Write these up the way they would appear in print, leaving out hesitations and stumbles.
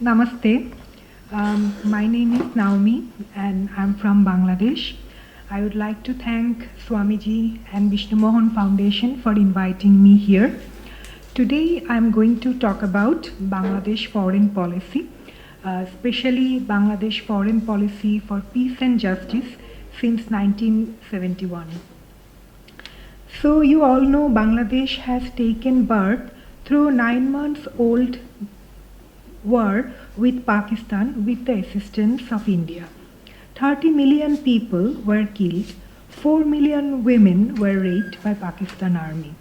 Namaste. My name is Naomi and I'm from Bangladesh. I would like to thank Swamiji and Vishnu Mohan Foundation for inviting me here. Today I'm going to talk about Bangladesh foreign policy, especially Bangladesh foreign policy for peace and justice since 1971. So you all know Bangladesh has taken birth through a 9 months old war with Pakistan with the assistance of India. 30 million people were killed, 4 million women were raped by Pakistan army.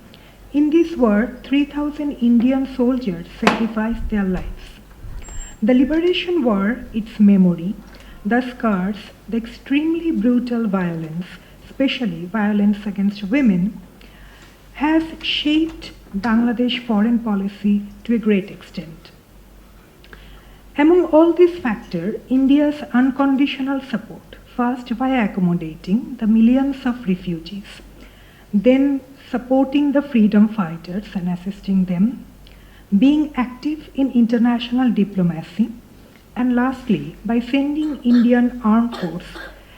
In this war, 3,000 Indian soldiers sacrificed their lives. The Liberation War, its memory, the scars, the extremely brutal violence, especially violence against women, has shaped Bangladesh foreign policy to a great extent. Among all these factors, India's unconditional support, first by accommodating the millions of refugees, then supporting the freedom fighters and assisting them, being active in international diplomacy, and lastly, by sending Indian armed force,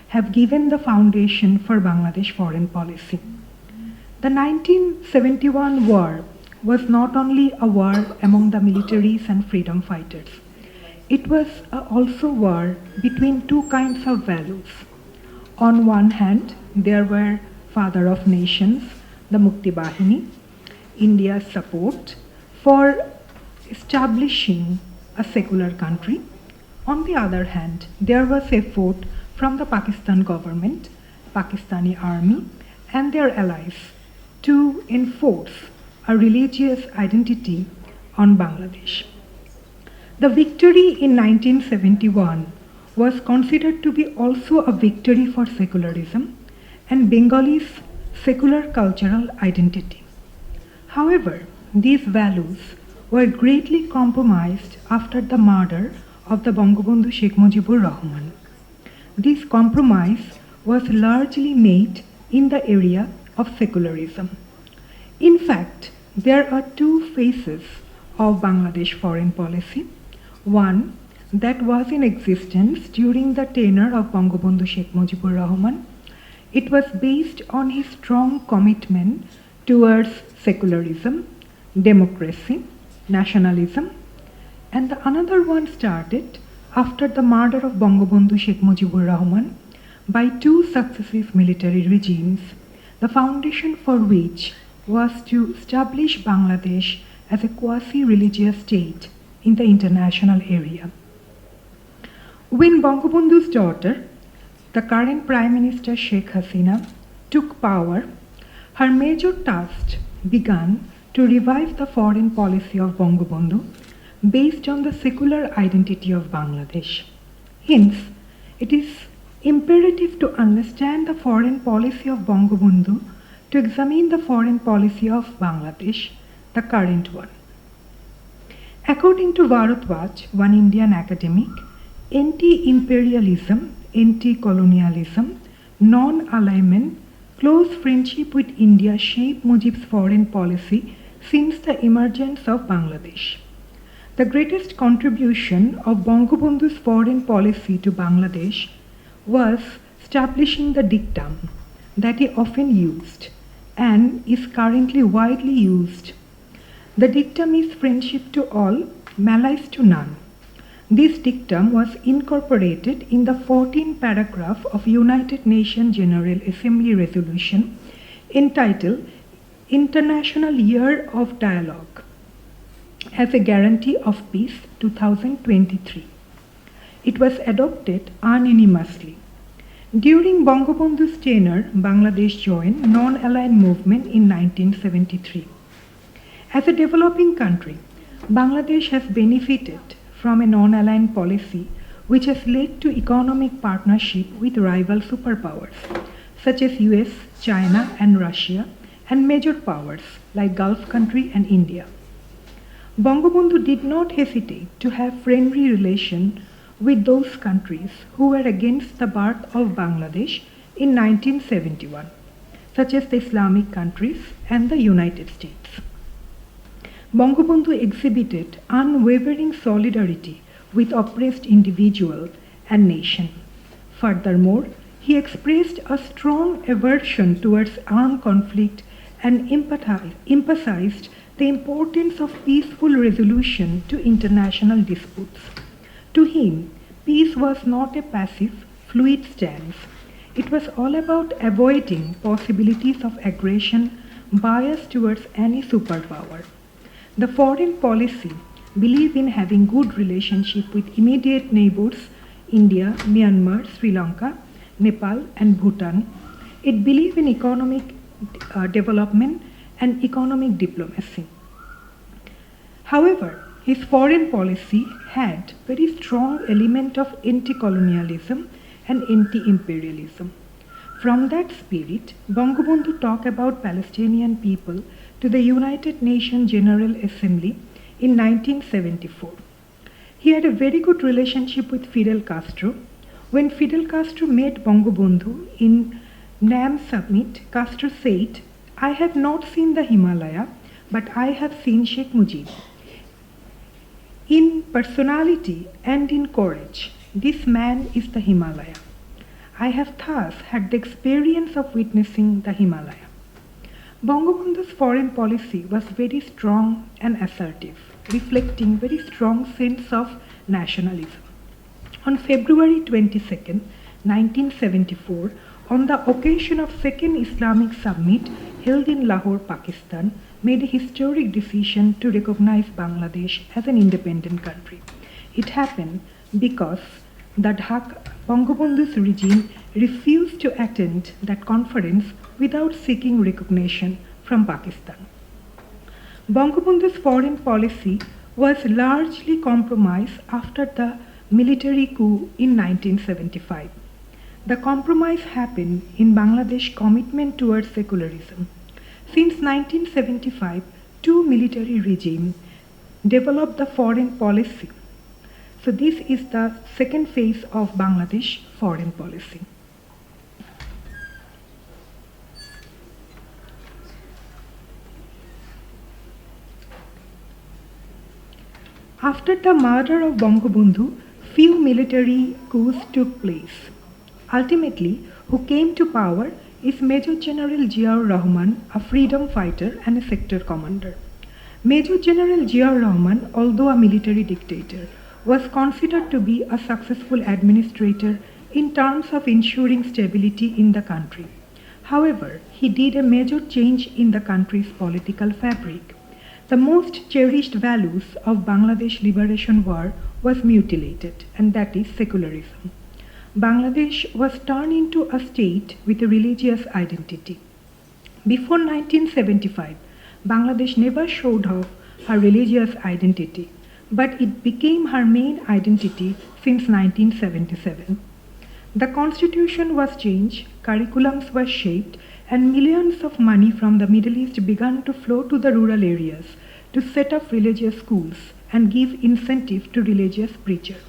have given the foundation for Bangladesh foreign policy. The 1971 war was not only a war among the militaries and freedom fighters. It was also a war between two kinds of values. On one hand, there were Father of Nations, the Mukti Bahini, India's support for establishing a secular country. On the other hand, there was effort from the Pakistan government, Pakistani army, and their allies to enforce a religious identity on Bangladesh. The victory in 1971 was considered to be also a victory for secularism and Bengalis' secular cultural identity. However, these values were greatly compromised after the murder of the Bangabandhu Sheikh Mujibur Rahman. This compromise was largely made in the area of secularism. In fact, there are two phases of Bangladesh foreign policy. One that was in existence during the tenure of Bangabandhu Sheikh Mujibur Rahman. It was based on his strong commitment towards secularism, democracy, nationalism, and the another one started after the murder of Bangabandhu Sheikh Mujibur Rahman by two successive military regimes, the foundation for which was to establish Bangladesh as a quasi-religious state in the international area. When Bangabandhu's daughter, the current Prime Minister Sheikh Hasina, took power, her major task began to revive the foreign policy of Bangabandhu based on the secular identity of Bangladesh. Hence, it is imperative to understand the foreign policy of Bangabandhu to examine the foreign policy of Bangladesh, the current one. According to Bharatwaj, one Indian academic, anti-imperialism, anti-colonialism, non-alignment, close friendship with India shaped Mujib's foreign policy since the emergence of Bangladesh. The greatest contribution of Bangabandhu's foreign policy to Bangladesh was establishing the dictum that he often used and is currently widely used. The dictum is friendship to all, malice to none. This dictum was incorporated in the 14th paragraph of United Nations General Assembly resolution entitled International Year of Dialogue as a Guarantee of Peace 2023. It was adopted unanimously. During Bangabandhu's tenure, Bangladesh joined non-aligned movement in 1973. As a developing country, Bangladesh has benefited from a non-aligned policy which has led to economic partnership with rival superpowers such as US, China and Russia and major powers like Gulf country and India. Bangabandhu did not hesitate to have friendly relations with those countries who were against the birth of Bangladesh in 1971, such as the Islamic countries and the United States. Bangabandhu exhibited unwavering solidarity with oppressed individual and nation. Furthermore, he expressed a strong aversion towards armed conflict and emphasized the importance of peaceful resolution to international disputes. To him, peace was not a passive, fluid stance. It was all about avoiding possibilities of aggression biased towards any superpower. The foreign policy believed in having good relationship with immediate neighbors India, Myanmar, Sri Lanka, Nepal and Bhutan. It believed in economic development and economic diplomacy. However, his foreign policy had very strong element of anti-colonialism and anti-imperialism. From that spirit, Bangabandhu talked about Palestinian people to the United Nations General Assembly in 1974. He had a very good relationship with Fidel Castro. When Fidel Castro met Bangabandhu in NAM summit, Castro said, "I have not seen the Himalaya, but I have seen Sheikh Mujib. In personality and in courage, this man is the Himalaya. I have thus had the experience of witnessing the Himalaya." Bangabandhu's foreign policy was very strong and assertive, reflecting very strong sense of nationalism. On February 22, 1974, on the occasion of Second Islamic Summit held in Lahore, Pakistan, made a historic decision to recognize Bangladesh as an independent country. It happened because the Bangabandhu's regime refused to attend that conference without seeking recognition from Pakistan. Bangabandhu's foreign policy was largely compromised after the military coup in 1975. The compromise happened in Bangladesh's commitment towards secularism. Since 1975, two military regimes developed the foreign policy. So this is the second phase of Bangladesh foreign policy. After the murder of Bangabandhu, few military coups took place. Ultimately, who came to power is Major General Ziaur Rahman, a freedom fighter and a sector commander. Major General Ziaur Rahman, although a military dictator, was considered to be a successful administrator in terms of ensuring stability in the country. However, he did a major change in the country's political fabric. The most cherished values of Bangladesh Liberation War was mutilated, and that is secularism. Bangladesh was turned into a state with a religious identity. Before 1975, Bangladesh never showed off her religious identity, but it became her main identity since 1977. The constitution was changed, curriculums were shaped, and millions of money from the Middle East began to flow to the rural areas to set up religious schools and give incentive to religious preachers.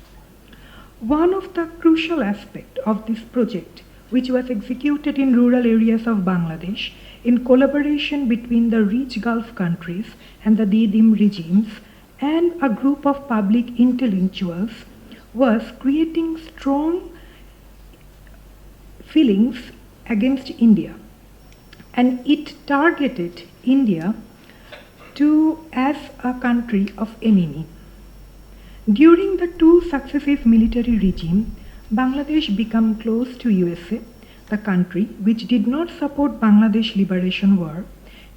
One of the crucial aspects of this project, which was executed in rural areas of Bangladesh in collaboration between the rich Gulf countries and the Didim regimes and a group of public intellectuals, was creating strong feelings against India. And it targeted India as a country of enemy. During the two successive military regimes, Bangladesh became close to USA. The country, which did not support Bangladesh Liberation War,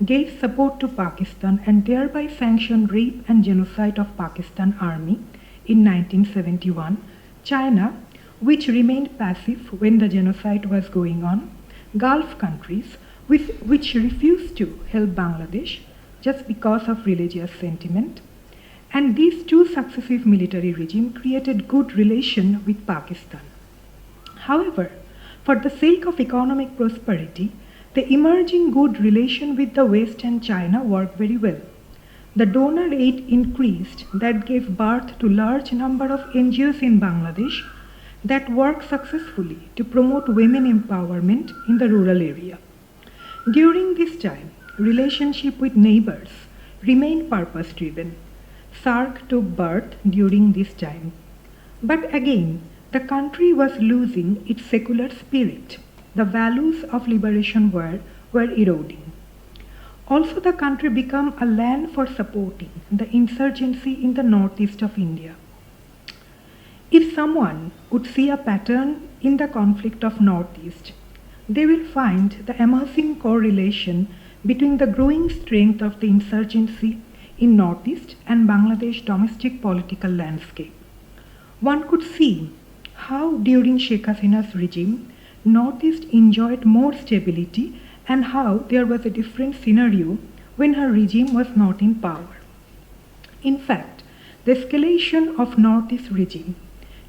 gave support to Pakistan and thereby sanctioned rape and genocide of Pakistan Army in 1971. China, which remained passive when the genocide was going on. Gulf countries, which refused to help Bangladesh just because of religious sentiment. And these two successive military regimes created good relations with Pakistan. However, for the sake of economic prosperity, the emerging good relation with the West and China worked very well. The donor aid increased, that gave birth to large number of NGOs in Bangladesh that work successfully to promote women empowerment in the rural area. During this time, relationship with neighbors remained purpose-driven. SAARC took birth during this time. But again, the country was losing its secular spirit. The values of liberation were eroding. Also, the country became a land for supporting the insurgency in the northeast of India. If someone would see a pattern in the conflict of northeast, they will find the emerging correlation between the growing strength of the insurgency in northeast and Bangladesh domestic political landscape. One could see how during Sheikh Hasina's regime, northeast enjoyed more stability and how there was a different scenario when her regime was not in power. In fact, the escalation of northeast regime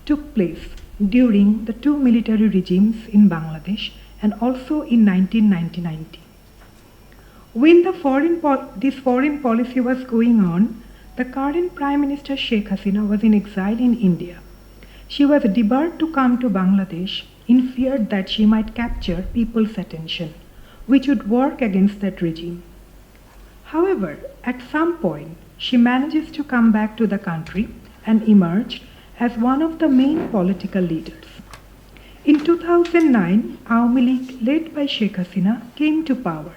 took place during the two military regimes in Bangladesh and also in 1990. When this foreign policy was going on, the current Prime Minister Sheikh Hasina was in exile in India. She was debarred to come to Bangladesh in fear that she might capture people's attention, which would work against that regime. However, at some point, she manages to come back to the country and emerged as one of the main political leaders. In 2009, Awami League, led by Sheikh Hasina, came to power.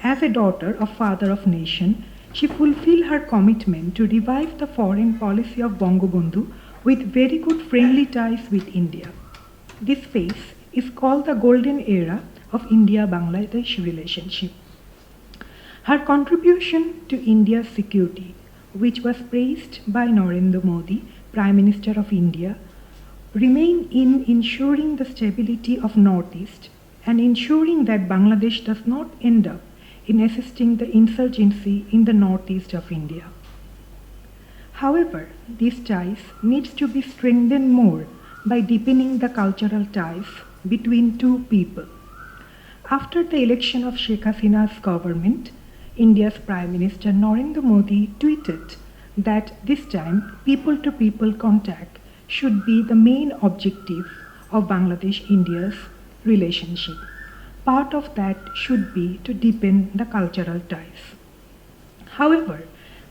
As a daughter of Father of Nation, she fulfilled her commitment to revive the foreign policy of Bangabandhu with very good friendly ties with India. This phase is called the golden era of India-Bangladesh relationship. Her contribution to India's security, which was praised by Narendra Modi, Prime Minister of India, remain in ensuring the stability of Northeast and ensuring that Bangladesh does not end up in assisting the insurgency in the northeast of India. However, these ties needs to be strengthened more by deepening the cultural ties between two people. After the election of Sheikh Hasina's government, India's Prime Minister Narendra Modi tweeted that this time people-to-people contact should be the main objective of Bangladesh-India's relationship. Part of that should be to deepen the cultural ties. However,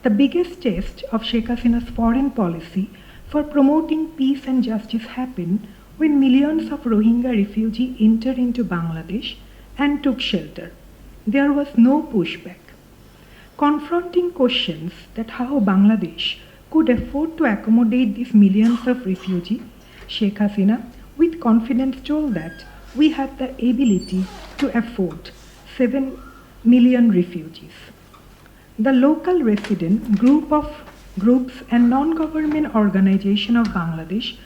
the biggest test of Sheikh Hasina's foreign policy for promoting peace and justice happened when millions of Rohingya refugees entered into Bangladesh and took shelter. There was no pushback. Confronting questions that how Bangladesh could afford to accommodate these millions of refugees, Sheikh Hasina with confidence told that we have the ability to afford 7 million refugees. The local resident groups and non-government organization of Bangladesh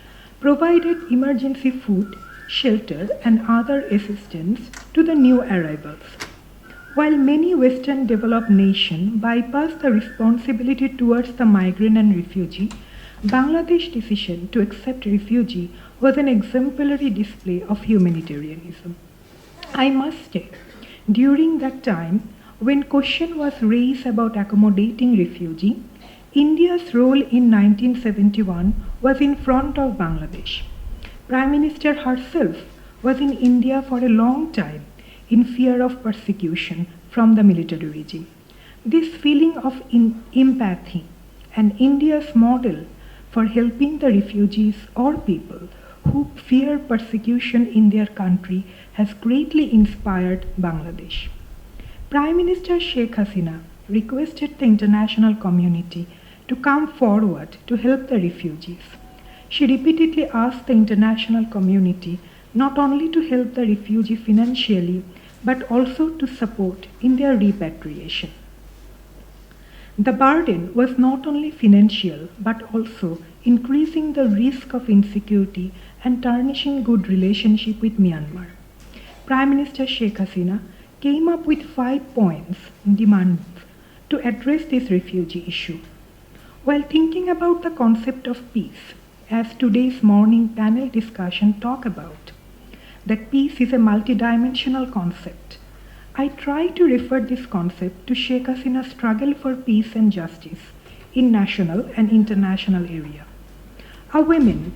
provided emergency food, shelter and other assistance to the new arrivals. While many Western developed nations bypass the responsibility towards the migrant and refugee, Bangladesh's decision to accept refugee was an exemplary display of humanitarianism. I must say, during that time, when question was raised about accommodating refugee, India's role in 1971 was in front of Bangladesh. Prime Minister herself was in India for a long time in fear of persecution from the military regime. This feeling of empathy and India's model for helping the refugees or people who fear persecution in their country has greatly inspired Bangladesh. Prime Minister Sheikh Hasina requested the international community to come forward to help the refugees. She repeatedly asked the international community not only to help the refugee financially, but also to support in their repatriation. The burden was not only financial, but also increasing the risk of insecurity and tarnishing good relationship with Myanmar. Prime Minister Sheikh Hasina came up with 5 points demands to address this refugee issue. While thinking about the concept of peace, as today's morning panel discussion talked about, that peace is a multidimensional concept, I try to refer this concept to Sheikh Hasina's struggle for peace and justice in national and international area. A woman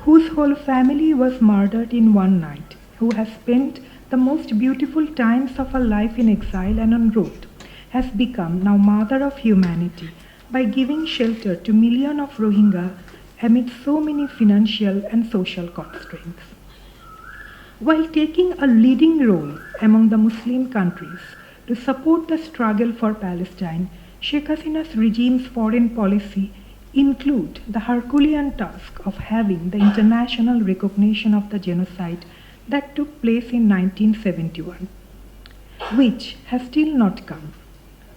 whose whole family was murdered in one night, who has spent the most beautiful times of her life in exile and on road, has become now mother of humanity by giving shelter to millions of Rohingya amid so many financial and social constraints. While taking a leading role among the Muslim countries to support the struggle for Palestine, Sheikh Hasina's regime's foreign policy include the Herculean task of having the international recognition of the genocide that took place in 1971, which has still not come.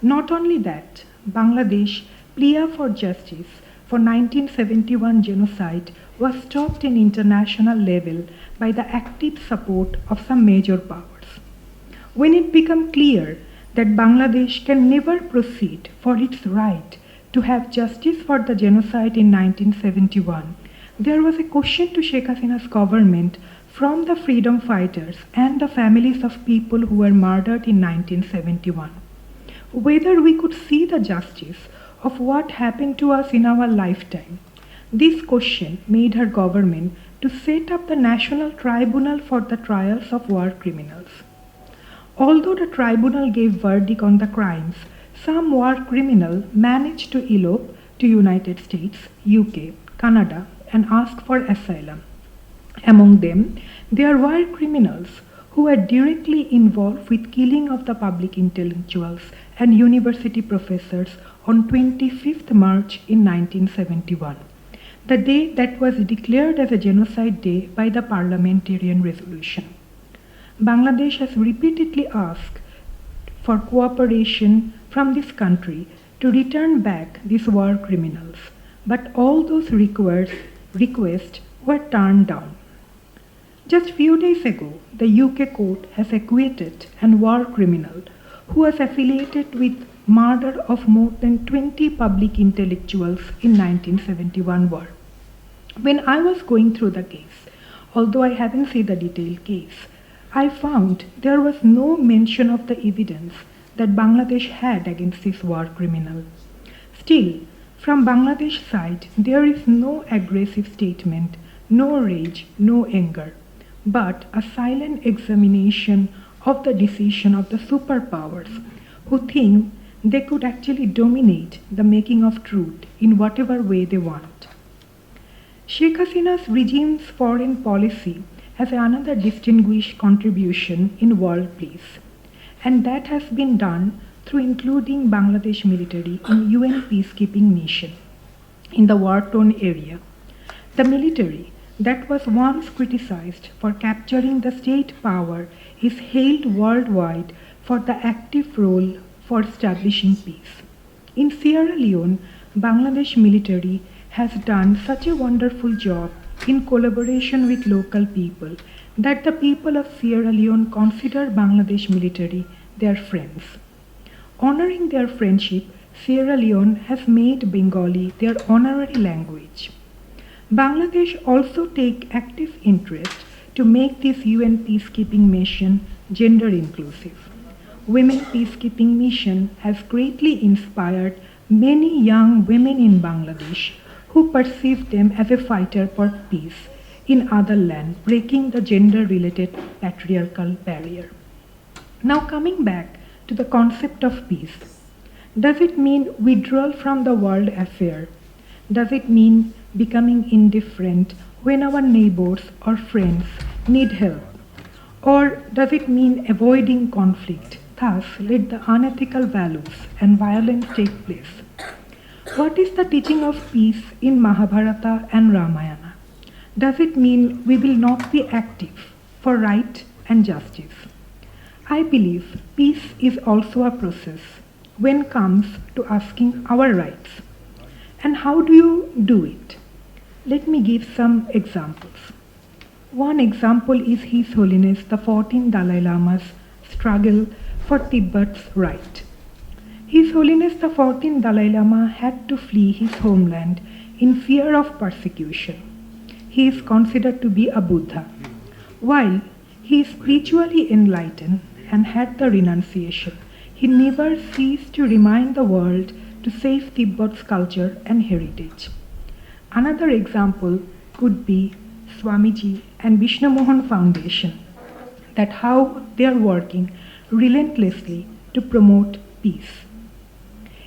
Not only that, Bangladesh plea for justice for 1971 genocide was stopped in international level by the active support of some major powers. When it became clear that Bangladesh can never proceed for its right to have justice for the genocide in 1971, there was a question to Sheikh Hasina's government from the freedom fighters and the families of people who were murdered in 1971, whether we could see the justice of what happened to us in our lifetime. This question made her government to set up the National Tribunal for the Trials of War Criminals. Although the tribunal gave verdict on the crimes, some war criminal managed to elope to United States, UK, Canada and ask for asylum. Among them, there were criminals who were directly involved with killing of the public intellectuals and university professors on 25th March in 1971, the day that was declared as a genocide day by the parliamentarian resolution. Bangladesh has repeatedly asked for cooperation from this country to return back these war criminals, but all those requests were turned down. Just few days ago, the UK court has acquitted a war criminal who was affiliated with murder of more than 20 public intellectuals in 1971 war. When I was going through the case, although I haven't seen the detailed case, I found there was no mention of the evidence that Bangladesh had against this war criminal. Still, from Bangladesh side, there is no aggressive statement, no rage, no anger, but a silent examination of the decision of the superpowers who think they could actually dominate the making of truth in whatever way they want. Sheikh Hasina's regime's foreign policy has another distinguished contribution in world peace, and that has been done through including Bangladesh military in UN peacekeeping mission in the war-torn area. The military that was once criticized for capturing the state power is hailed worldwide for the active role for establishing peace. In Sierra Leone, Bangladesh military has done such a wonderful job in collaboration with local people that the people of Sierra Leone consider Bangladesh military their friends. Honoring their friendship, Sierra Leone has made Bengali their honorary language. Bangladesh also take active interest to make this UN peacekeeping mission gender inclusive. Women peacekeeping mission has greatly inspired many young women in Bangladesh who perceive them as a fighter for peace in other land, breaking the gender-related patriarchal barrier. Now coming back to the concept of peace. Does it mean withdrawal from the world affair? Does it mean becoming indifferent when our neighbors or friends need help? Or does it mean avoiding conflict, thus let the unethical values and violence take place? What is the teaching of peace in Mahabharata and Ramayana? Does it mean we will not be active for right and justice? I believe peace is also a process when it comes to asking our rights. And how do you do it? Let me give some examples. One example is His Holiness the 14th Dalai Lama's struggle for Tibet's right. His Holiness the 14th Dalai Lama had to flee his homeland in fear of persecution. He is considered to be a Buddha. While he is spiritually enlightened and had the renunciation, he never ceased to remind the world to save Tibet's culture and heritage. Another example could be Swamiji and Vishnu Mohan Foundation, that how they are working relentlessly to promote peace.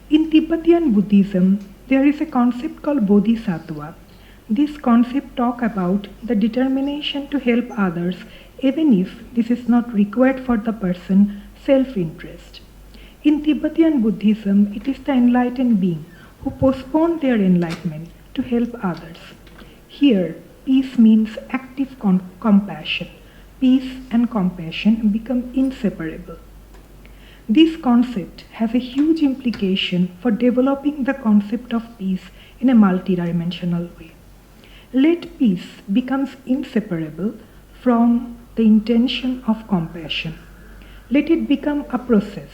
In Tibetan Buddhism, there is a concept called Bodhisattva This concept talk about the determination to help others even if this is not required for the person's self-interest. In Tibetan Buddhism, it is the enlightened being who postpone their enlightenment to help others. Here, peace means active compassion. Peace and compassion become inseparable. This concept has a huge implication for developing the concept of peace in a multidimensional way. Let peace becomes inseparable from the intention of compassion. Let it become a process,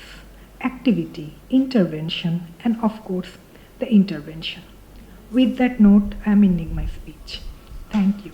activity, intervention, and of course, the intervention. With that note, I am ending my speech. Thank you.